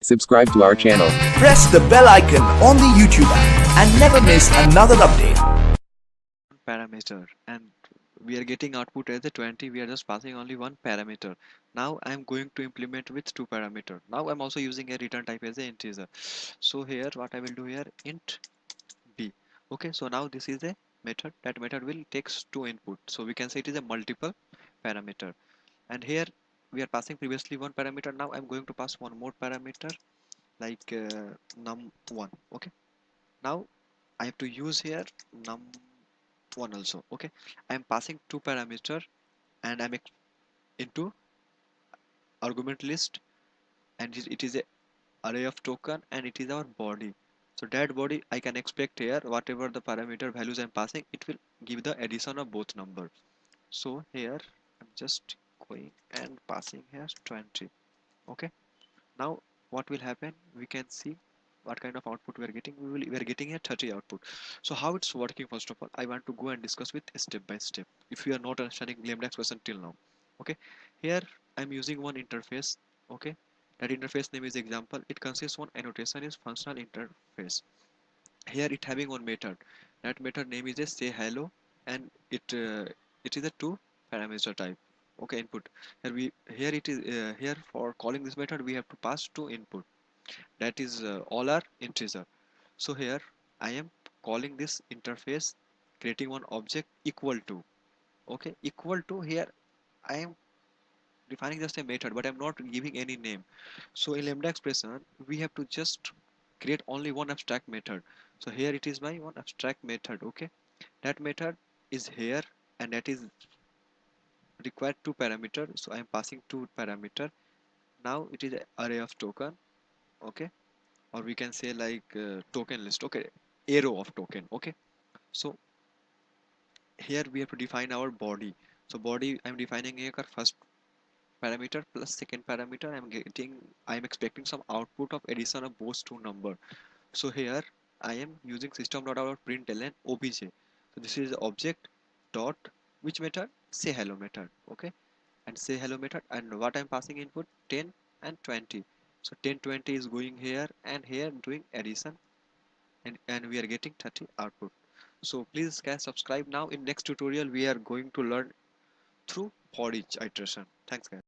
Subscribe to our channel. Press the bell icon on the YouTube app and never miss another update. Parameter, and we are getting output as a 20. We are just passing only one parameter. Now I am going to implement with two parameter. Now I'm also using a return type as an integer. So here what I will do here, int b. Okay, so now this is a method. That method will takes two input, so we can say it is a multiple parameter. And here we are passing previously one parameter. Now I'm going to pass one more parameter, like num1. Okay, now I have to use here num1 also. Okay, I am passing two parameter, and I'm into argument list, and it is a array of token, and it is our body. So that body I can expect here, whatever the parameter values I'm passing, it will give the addition of both numbers. So here I'm just going and passing here 20. Okay, now what will happen, we can see what kind of output we are getting. We are getting a 30 output. So how it's working, first of all I want to go and discuss with step by step, if you are not understanding lambda expression till now. Okay, here I'm using one interface. Okay, that interface name is example. It consists one annotation is functional interface. Here it having one method. That method name is a say hello, and it is a two parameter type. Okay, input. Here it is here for calling this method we have to pass two input, that is all are integer. So here I am calling this interface, creating one object equal to. Okay, equal to, here I am defining just a method, but I'm not giving any name. So in lambda expression we have to just create only one abstract method. So here it is my one abstract method. Okay, that method is here, and that is required two parameter, so I'm passing two parameter. Now it is a array of token. Okay, or we can say like token list. Okay, arrow of token. Okay, so here we have to define our body. So body I'm defining here first parameter plus second parameter. I'm expecting some output of addition of both two number. So here I am using system.out.println obj. So this is object dot which method, say hello method. Okay, and say hello method, and what I'm passing input 10 and 20. So 10 20 is going here, and here doing addition, and we are getting 30 output. So please guys subscribe. Now in next tutorial we are going to learn through for each iteration. Thanks guys.